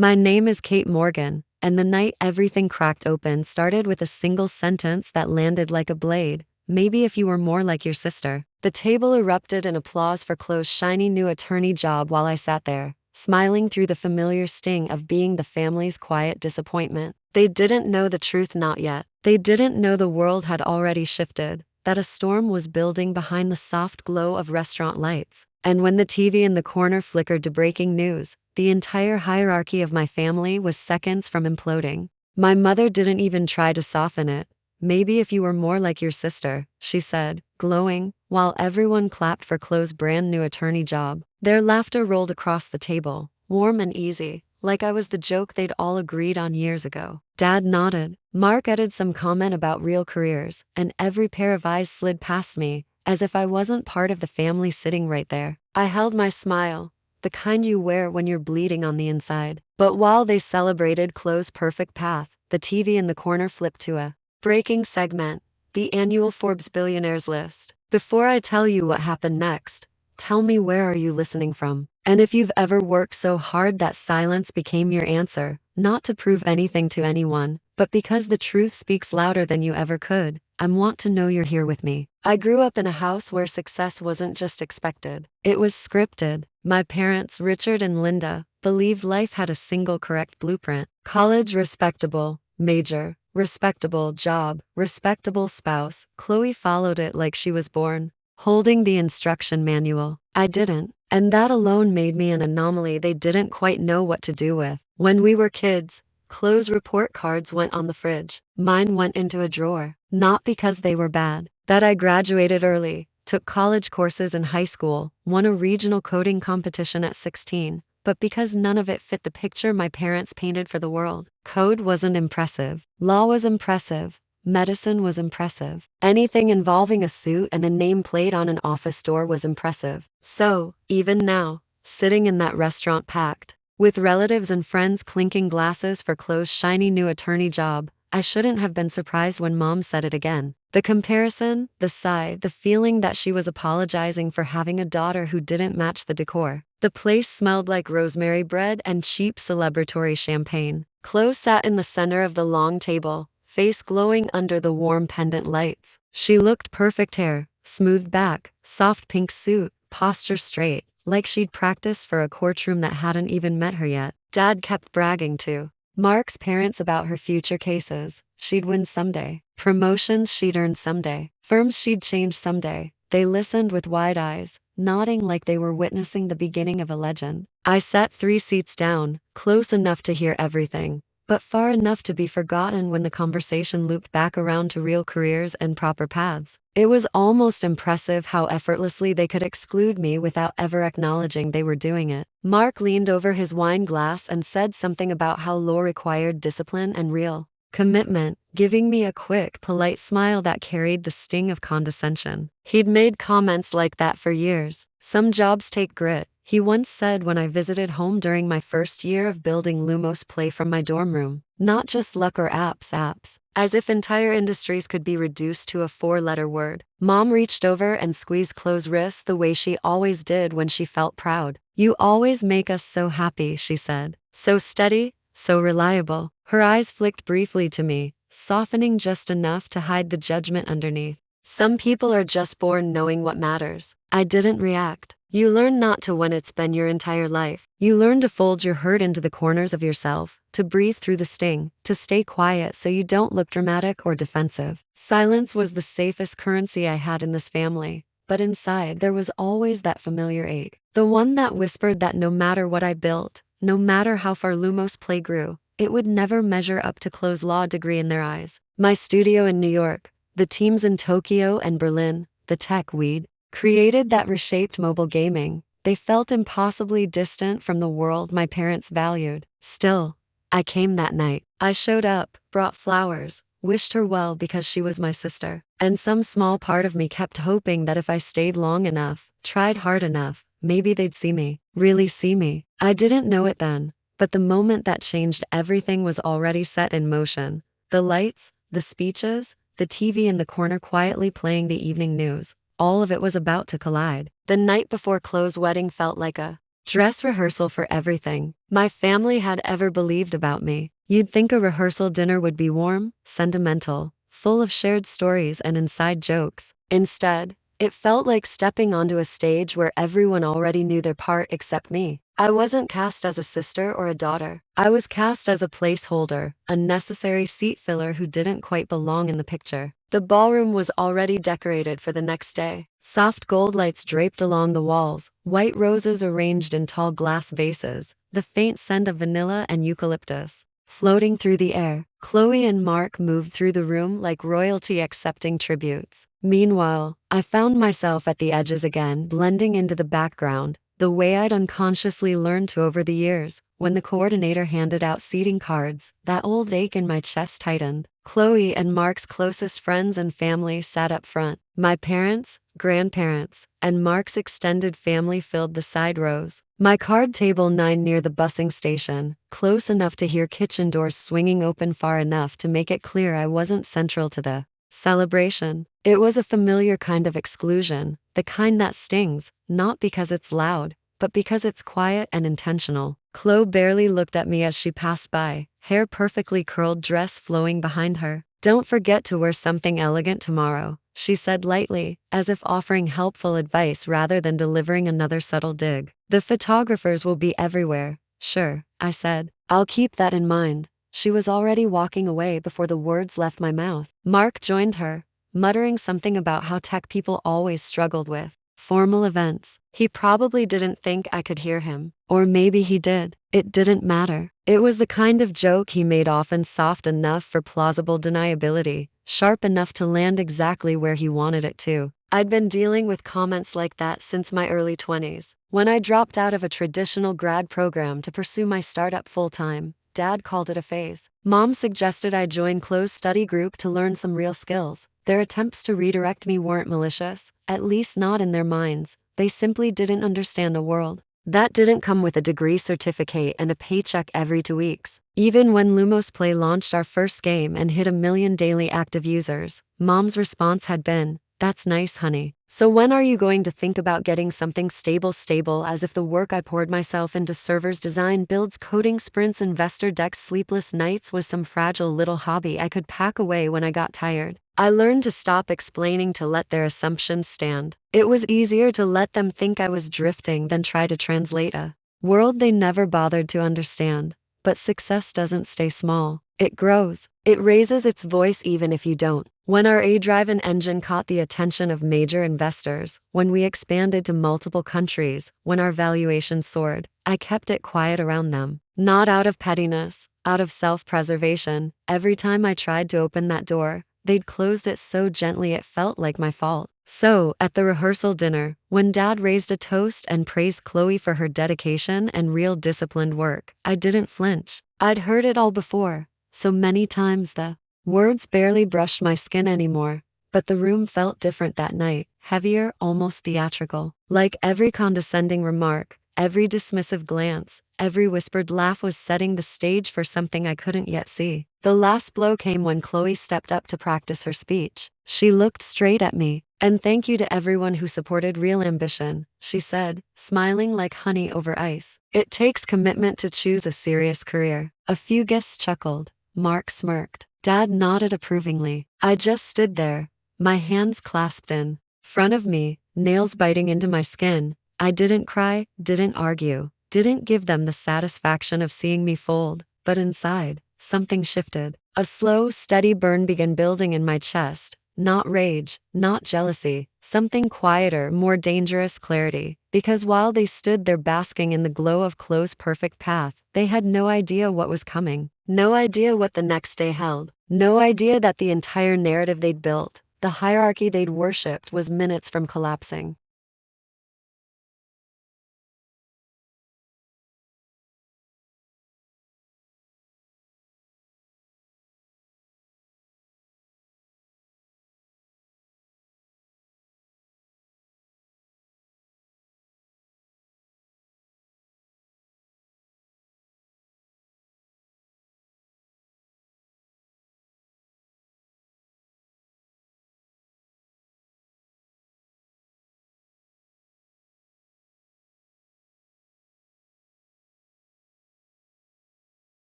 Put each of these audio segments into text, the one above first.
My name is Kate Morgan, and the night everything cracked open started with a single sentence that landed like a blade. Maybe if you were more like your sister. The table erupted in applause for Khloe's shiny new attorney job while I sat there, smiling through the familiar sting of being the family's quiet disappointment. They didn't know the truth, not yet. They didn't know the world had already shifted, that a storm was building behind the soft glow of restaurant lights. And when the TV in the corner flickered to breaking news, the entire hierarchy of my family was seconds from imploding. My mother didn't even try to soften it. Maybe if you were more like your sister, she said, glowing, while everyone clapped for Khloe's brand new attorney job. Their laughter rolled across the table, warm and easy, like I was the joke they'd all agreed on years ago. Dad nodded. Mark added some comment about real careers, and every pair of eyes slid past me, as if I wasn't part of the family sitting right there. I held my smile, the kind you wear when you're bleeding on the inside. But while they celebrated Khloe's perfect path, the TV in the corner flipped to a breaking segment, the annual Forbes billionaires list. Before I tell you what happened next, tell me, where are you listening from? And if you've ever worked so hard that silence became your answer, not to prove anything to anyone, but because the truth speaks louder than you ever could, I want to know you're here with me. I grew up in a house where success wasn't just expected, it was scripted. My parents, Richard and Linda, believed life had a single correct blueprint. College, respectable. Major, respectable job, respectable spouse. Khloe followed it like she was born, holding the instruction manual. I didn't, and that alone made me an anomaly they didn't quite know what to do with. When we were kids, Khloe's report cards went on the fridge. Mine went into a drawer, not because they were bad. That I graduated early, took college courses in high school, won a regional coding competition at 16, but because none of it fit the picture my parents painted for the world. Code wasn't impressive. Law was impressive. Medicine was impressive. Anything involving a suit and a nameplate on an office door was impressive. So, even now, sitting in that restaurant packed, with relatives and friends clinking glasses for Khloe's shiny new attorney job, I shouldn't have been surprised when Mom said it again. The comparison, the sigh, the feeling that she was apologizing for having a daughter who didn't match the decor. The place smelled like rosemary bread and cheap celebratory champagne. Khloe sat in the center of the long table, face glowing under the warm pendant lights. She looked perfect: hair, smoothed back, soft pink suit, posture straight, like she'd practiced for a courtroom that hadn't even met her yet. Dad kept bragging to Mark's parents about her future cases. She'd win someday. Promotions she'd earn someday. Firms she'd change someday. They listened with wide eyes, nodding like they were witnessing the beginning of a legend. I sat 3 seats down, close enough to hear everything, but far enough to be forgotten when the conversation looped back around to real careers and proper paths. It was almost impressive how effortlessly they could exclude me without ever acknowledging they were doing it. Mark leaned over his wine glass and said something about how law required discipline and real commitment, giving me a quick, polite smile that carried the sting of condescension. He'd made comments like that for years. Some jobs take grit, he once said when I visited home during my first year of building Lumos Play from my dorm room. Not just luck or apps. As if entire industries could be reduced to a 4-letter word. Mom reached over and squeezed Khloe's wrist the way she always did when she felt proud. You always make us so happy, she said. So steady, so reliable. Her eyes flicked briefly to me, softening just enough to hide the judgment underneath. Some people are just born knowing what matters. I didn't react. You learn not to when it's been your entire life. You learn to fold your hurt into the corners of yourself, to breathe through the sting, to stay quiet so you don't look dramatic or defensive. Silence was the safest currency I had in this family, but inside there was always that familiar ache. The one that whispered that no matter what I built, no matter how far Lumos Play grew, it would never measure up to Khloe's law degree in their eyes. My studio in New York, the teams in Tokyo and Berlin, the tech we'd created that reshaped mobile gaming, they felt impossibly distant from the world my parents valued. Still, I came that night. I showed up, brought flowers, wished her well because she was my sister. And some small part of me kept hoping that if I stayed long enough, tried hard enough, maybe they'd see me, really see me. I didn't know it then, but the moment that changed everything was already set in motion. The lights, the speeches, the TV in the corner quietly playing the evening news. All of it was about to collide. The night before Khloe's wedding felt like a dress rehearsal for everything. my family had ever believed about me. You'd think a rehearsal dinner would be warm, sentimental, full of shared stories and inside jokes. Instead, it felt like stepping onto a stage where everyone already knew their part except me. I wasn't cast as a sister or a daughter. I was cast as a placeholder, a necessary seat filler who didn't quite belong in the picture. The ballroom was already decorated for the next day. Soft gold lights draped along the walls, white roses arranged in tall glass vases, the faint scent of vanilla and eucalyptus floating through the air. Khloe and Mark moved through the room like royalty accepting tributes. Meanwhile, I found myself at the edges again, blending into the background, the way I'd unconsciously learned to over the years. When the coordinator handed out seating cards, that old ache in my chest tightened. Khloe and Mark's closest friends and family sat up front. My parents, grandparents, and Mark's extended family filled the side rows. My card table 9 near the busing station, close enough to hear kitchen doors swinging open far enough to make it clear I wasn't central to the celebration. It was a familiar kind of exclusion, the kind that stings, not because it's loud, but because it's quiet and intentional. Khloe barely looked at me as she passed by, hair perfectly curled, dress flowing behind her. "Don't forget to wear something elegant tomorrow," she said lightly, as if offering helpful advice rather than delivering another subtle dig. "The photographers will be everywhere." "Sure," I said. "I'll keep that in mind." She was already walking away before the words left my mouth. Mark joined her, muttering something about how tech people always struggled with formal events. He probably didn't think I could hear him. Or maybe he did. It didn't matter. It was the kind of joke he made, often soft enough for plausible deniability, sharp enough to land exactly where he wanted it to. I'd been dealing with comments like that since my early 20s. When I dropped out of a traditional grad program to pursue my startup full-time, Dad called it a phase. Mom suggested I join Khloe's study group to learn some real skills. Their attempts to redirect me weren't malicious, at least not in their minds. They simply didn't understand a world that didn't come with a degree certificate and a paycheck every 2 weeks. Even when Lumos Play launched our first game and hit 1 million daily active users, Mom's response had been, "That's nice, honey. So when are you going to think about getting something stable?" As if the work I poured myself into servers design, builds, coding sprints, investor decks, sleepless nights was some fragile little hobby I could pack away when I got tired. I learned to stop explaining, to let their assumptions stand. It was easier to let them think I was drifting than try to translate a world they never bothered to understand. But success doesn't stay small. It grows. It raises its voice even if you don't. When our A-driven engine caught the attention of major investors, when we expanded to multiple countries, when our valuation soared, I kept it quiet around them. Not out of pettiness, out of self-preservation. Every time I tried to open that door, they'd closed it so gently it felt like my fault. So, at the rehearsal dinner, when Dad raised a toast and praised Khloe for her dedication and real disciplined work, I didn't flinch. I'd heard it all before, so many times the words barely brushed my skin anymore. But the room felt different that night, heavier, almost theatrical. Like every condescending remark, every dismissive glance, every whispered laugh was setting the stage for something I couldn't yet see. The last blow came when Khloe stepped up to practice her speech. She looked straight at me. "And thank you to everyone who supported real ambition," she said, smiling like honey over ice. "It takes commitment to choose a serious career." A few guests chuckled. Mark smirked. Dad nodded approvingly. I just stood there, my hands clasped in front of me, nails biting into my skin. I didn't cry, didn't argue, didn't give them the satisfaction of seeing me fold, but inside, something shifted. A slow, steady burn began building in my chest. Not rage, not jealousy, something quieter, more dangerous: clarity. Because while they stood there basking in the glow of Khloe's perfect path, they had no idea what was coming. No idea what the next day held. No idea that the entire narrative they'd built, the hierarchy they'd worshipped, was minutes from collapsing.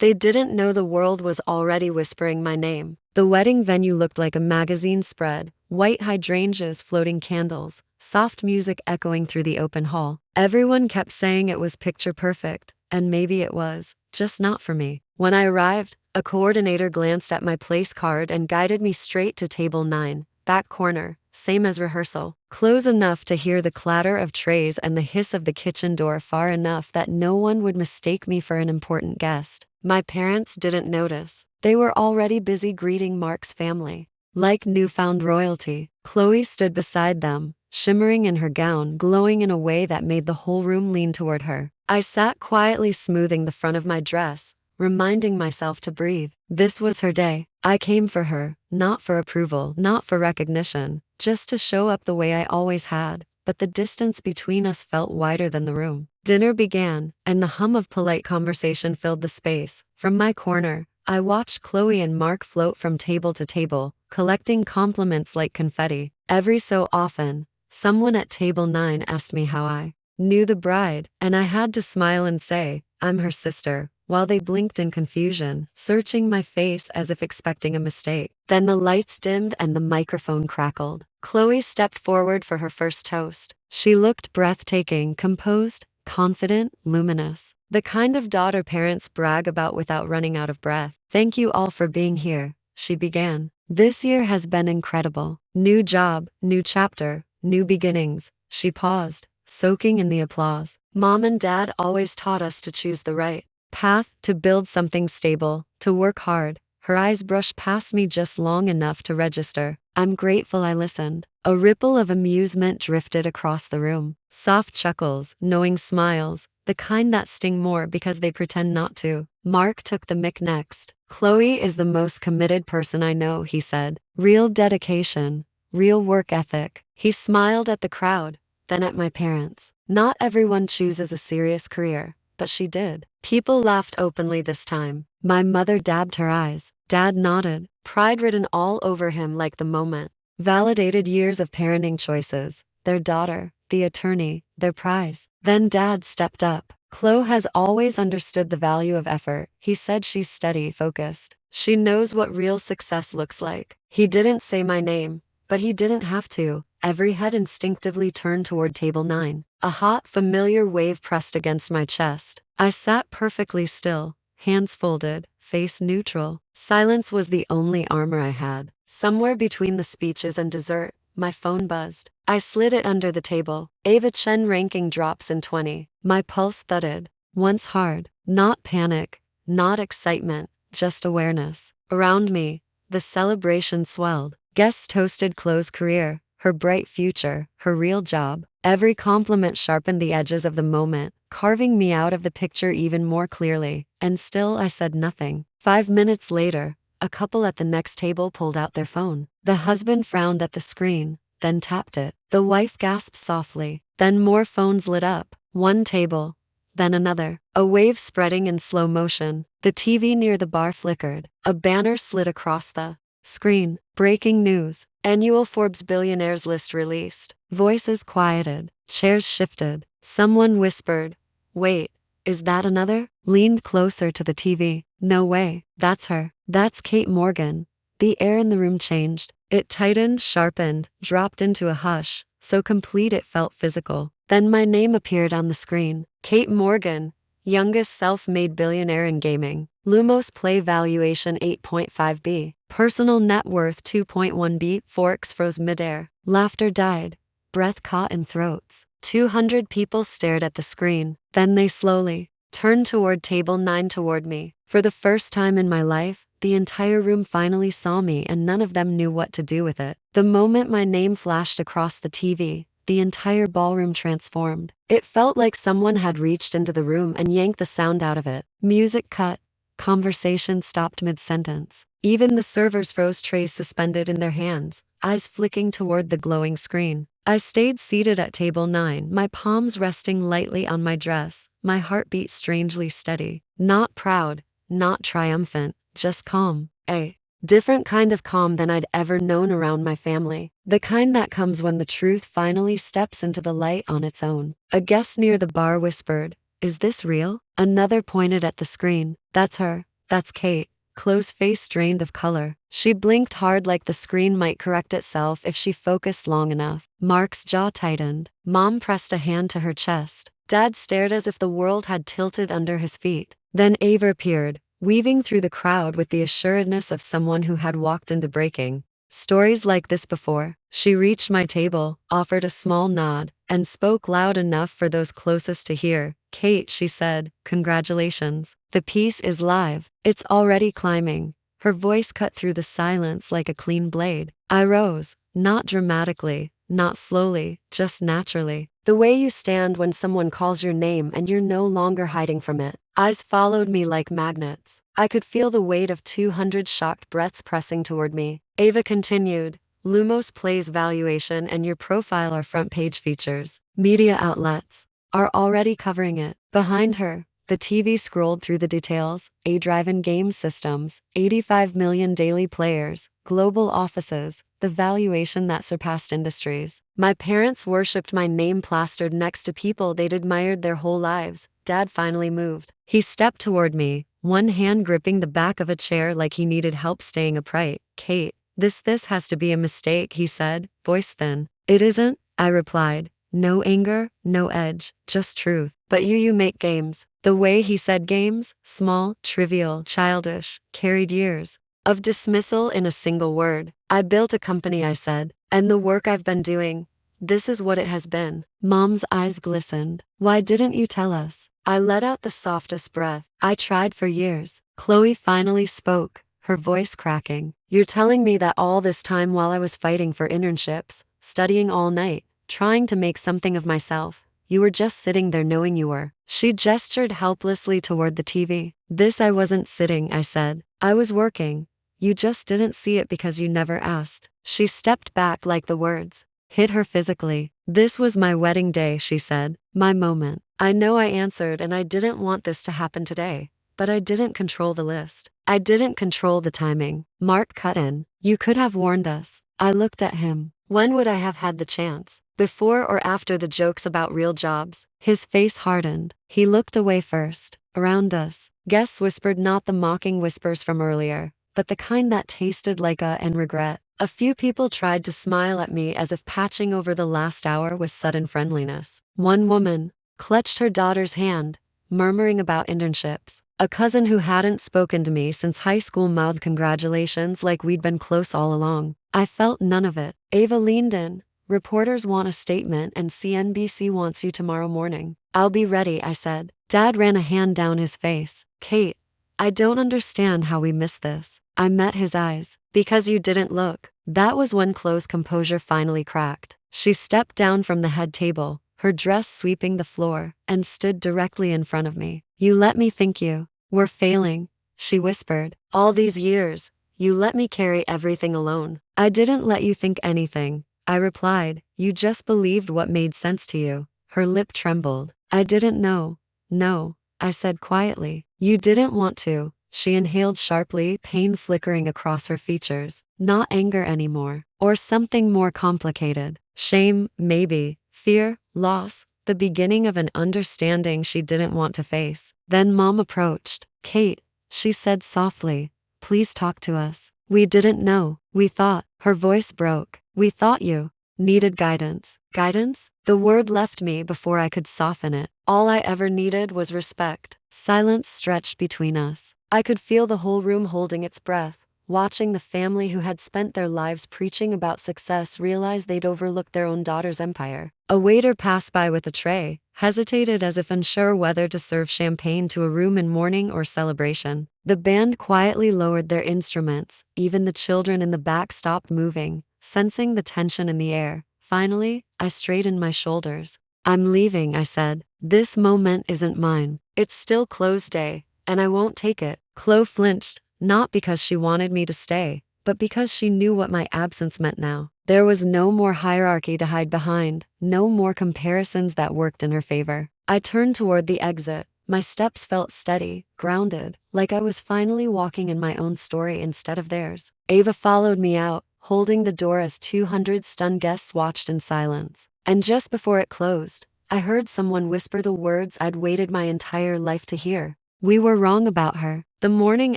They didn't know the world was already whispering my name. The wedding venue looked like a magazine spread, white hydrangeas floating candles, soft music echoing through the open hall. Everyone kept saying it was picture perfect, and maybe it was, just not for me. When I arrived, a coordinator glanced at my place card and guided me straight to table 9, back corner, same as rehearsal. Close enough to hear the clatter of trays and the hiss of the kitchen door far enough that no one would mistake me for an important guest. My parents didn't notice. They were already busy greeting Mark's family. Like newfound royalty, Khloe stood beside them, shimmering in her gown, glowing in a way that made the whole room lean toward her. I sat quietly smoothing the front of my dress, reminding myself to breathe. This was her day. I came for her, not for approval, not for recognition, just to show up the way I always had. But the distance between us felt wider than the room. Dinner began, and the hum of polite conversation filled the space. From my corner, I watched Khloe and Mark float from table to table, collecting compliments like confetti. Every so often, someone at table 9 asked me how I knew the bride, and I had to smile and say, I'm her sister, while they blinked in confusion, searching my face as if expecting a mistake. Then the lights dimmed and the microphone crackled. Khloe stepped forward for her first toast. She looked breathtaking, composed, confident, luminous. The kind of daughter parents brag about without running out of breath. Thank you all for being here, she began. This year has been incredible. New job, new chapter, new beginnings. She paused, soaking in the applause. Mom and Dad always taught us to choose the right path, to build something stable, to work hard. Her eyes brushed past me just long enough to register. I'm grateful I listened. A ripple of amusement drifted across the room. Soft chuckles, knowing smiles, the kind that sting more because they pretend not to. Mark took the mic next. Khloe is the most committed person I know, he said. Real dedication, real work ethic. He smiled at the crowd, then at my parents. Not everyone chooses a serious career, but she did. People laughed openly this time. My mother dabbed her eyes. Dad nodded, pride written all over him like the moment. Validated years of parenting choices. Their daughter, the attorney, their prize. Then Dad stepped up. Khloe has always understood the value of effort. He said she's steady, focused. She knows what real success looks like. He didn't say my name, but he didn't have to. Every head instinctively turned toward table 9. A hot, familiar wave pressed against my chest. I sat perfectly still, hands folded, face neutral. Silence was the only armor I had. Somewhere between the speeches and dessert, my phone buzzed. I slid it under the table. Ava Chen ranking drops in 20. My pulse thudded. Once hard. Not panic, not excitement, just awareness. Around me, the celebration swelled. Guests toasted Khloe's career, her bright future, her real job. Every compliment sharpened the edges of the moment, carving me out of the picture even more clearly. And still I said nothing. 5 minutes later, a couple at the next table pulled out their phone. The husband frowned at the screen, then tapped it. The wife gasped softly. Then more phones lit up. One table, then another. A wave spreading in slow motion. The TV near the bar flickered. A banner slid across the screen. Breaking news. Annual Forbes billionaires list released. Voices quieted. Chairs shifted. Someone whispered, "Wait, is that another?" Leaned closer to the TV. No way. That's her. That's Kate Morgan. The air in the room changed. It tightened, sharpened, dropped into a hush, so complete it felt physical. Then my name appeared on the screen. Kate Morgan, youngest self-made billionaire in gaming. Lumos play valuation 8.5 B. Personal net worth 2.1 B. Forks froze midair. Laughter died. Breath caught in throats. 200 people stared at the screen. Then they slowly turned toward table 9 toward me. For the first time in my life, the entire room finally saw me and none of them knew what to do with it. The moment my name flashed across the TV, the entire ballroom transformed. It felt like someone had reached into the room and yanked the sound out of it. Music cut. Conversation stopped mid-sentence. Even the servers froze, trays suspended in their hands, eyes flicking toward the glowing screen. I stayed seated at table 9, my palms resting lightly on my dress, my heartbeat strangely steady. Not proud, not triumphant, just calm. A different kind of calm than I'd ever known around my family. The kind that comes when the truth finally steps into the light on its own. A guest near the bar whispered, "Is this real?" Another pointed at the screen. "That's her. That's Kate. Khloe's face drained of color. She blinked hard like the screen might correct itself if she focused long enough. Mark's jaw tightened. Mom pressed a hand to her chest. Dad stared as if the world had tilted under his feet. Then Ava appeared, weaving through the crowd with the assuredness of someone who had walked into breaking stories like this before. She reached my table, offered a small nod, and spoke loud enough for those closest to hear. Kate, she said, congratulations. The piece is live. It's already climbing. Her voice cut through the silence like a clean blade. I rose, not dramatically, not slowly, just naturally. The way you stand when someone calls your name and you're no longer hiding from it. Eyes followed me like magnets. I could feel the weight of 200 shocked breaths pressing toward me. Ava continued, Lumos Play's valuation and your profile are front page features. Media outlets are already covering it. Behind her, the TV scrolled through the details. A-driven game systems, 85 million daily players, global offices, the valuation that surpassed industries. My parents worshipped my name plastered next to people they'd admired their whole lives. Dad finally moved. He stepped toward me, one hand gripping the back of a chair like he needed help staying upright. Kate, this has to be a mistake, he said, voice thin. It isn't, I replied. No anger, no edge, just truth. But you make games. The way he said games, small, trivial, childish, carried years of dismissal in a single word. I built a company, I said, and the work I've been doing, this is what it has been. Mom's eyes glistened. Why didn't you tell us? I let out the softest breath. I tried for years. Khloe finally spoke, her voice cracking. You're telling me that all this time while I was fighting for internships, studying all night, trying to make something of myself, you were just sitting there knowing you were. She gestured helplessly toward the TV. This I wasn't sitting, I said. I was working. You just didn't see it because you never asked. She stepped back like the words hit her physically. This was my wedding day, she said. My moment. I know I answered, and I didn't want this to happen today. But I didn't control the list. I didn't control the timing. Mark cut in. You could have warned us. I looked at him. When would I have had the chance? Before or after the jokes about real jobs? His face hardened. He looked away first. Around us, guests whispered, not the mocking whispers from earlier, but the kind that tasted like and regret. A few people tried to smile at me as if patching over the last hour with sudden friendliness. One woman clutched her daughter's hand, murmuring about internships. A cousin who hadn't spoken to me since high school mouthed congratulations like we'd been close all along. I felt none of it. Ava leaned in. Reporters want a statement and CNBC wants you tomorrow morning. I'll be ready, I said. Dad ran a hand down his face. Kate, I don't understand how we missed this. I met his eyes. Because you didn't look. That was when Khloe's composure finally cracked. She stepped down from the head table, her dress sweeping the floor, and stood directly in front of me. You let me think you were failing, she whispered. All these years, you let me carry everything alone. I didn't let you think anything, I replied. You just believed what made sense to you. Her lip trembled. I didn't know. No, I said quietly. You didn't want to. She inhaled sharply, pain flickering across her features. Not anger anymore. Or something more complicated. Shame, maybe. Fear, loss. The beginning of an understanding she didn't want to face. Then Mom approached. Kate, she said softly, please talk to us. We didn't know. We thought. Her voice broke. We thought you needed guidance. Guidance? The word left me before I could soften it. All I ever needed was respect. Silence stretched between us. I could feel the whole room holding its breath, watching the family who had spent their lives preaching about success realize they'd overlooked their own daughter's empire. A waiter passed by with a tray, hesitated as if unsure whether to serve champagne to a room in mourning or celebration. The band quietly lowered their instruments. Even the children in the back stopped moving, sensing the tension in the air. Finally, I straightened my shoulders. I'm leaving, I said. This moment isn't mine. It's still Khloe's day, and I won't take it. Khloe flinched, not because she wanted me to stay, but because she knew what my absence meant now. There was no more hierarchy to hide behind, no more comparisons that worked in her favor. I turned toward the exit. My steps felt steady, grounded, like I was finally walking in my own story instead of theirs. Ava followed me out, holding the door as 200 stunned guests watched in silence. And just before it closed, I heard someone whisper the words I'd waited my entire life to hear. We were wrong about her. The morning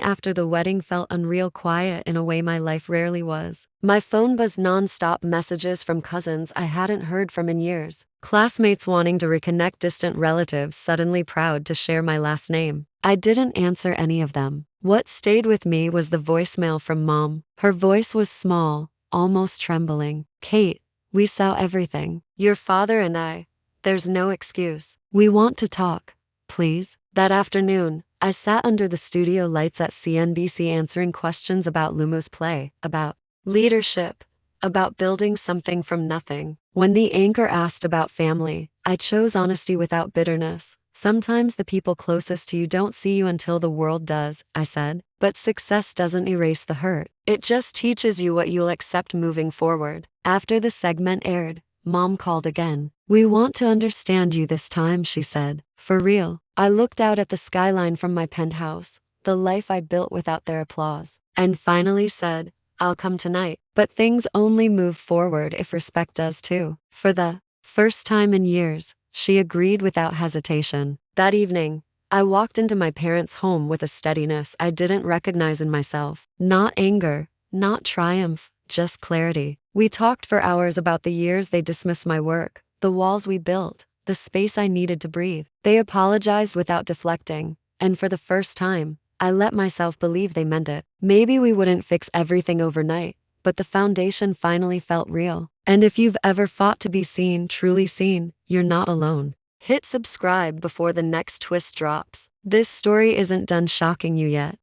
after the wedding felt unreal quiet in a way my life rarely was. My phone buzzed non-stop messages from cousins I hadn't heard from in years. Classmates wanting to reconnect, distant relatives suddenly proud to share my last name. I didn't answer any of them. What stayed with me was the voicemail from Mom. Her voice was small, almost trembling. "Kate, we saw everything. Your father and I. There's no excuse. We want to talk. Please." That afternoon, I sat under the studio lights at CNBC answering questions about Lumo's play, about leadership, about building something from nothing. When the anchor asked about family, I chose honesty without bitterness. "Sometimes the people closest to you don't see you until the world does," I said. "But success doesn't erase the hurt. It just teaches you what you'll accept moving forward." After the segment aired, Mom called again. "We want to understand you this time," she said. "For real." I looked out at the skyline from my penthouse, the life I built without their applause, and finally said, "I'll come tonight." But things only move forward if respect does too. For the first time in years, she agreed without hesitation. That evening, I walked into my parents' home with a steadiness I didn't recognize in myself. Not anger, not triumph, just clarity. We talked for hours about the years they dismissed my work, the walls we built, the space I needed to breathe. They apologized without deflecting, and for the first time, I let myself believe they meant it. Maybe we wouldn't fix everything overnight, but the foundation finally felt real. And if you've ever fought to be seen, truly seen, you're not alone. Hit subscribe before the next twist drops. This story isn't done shocking you yet.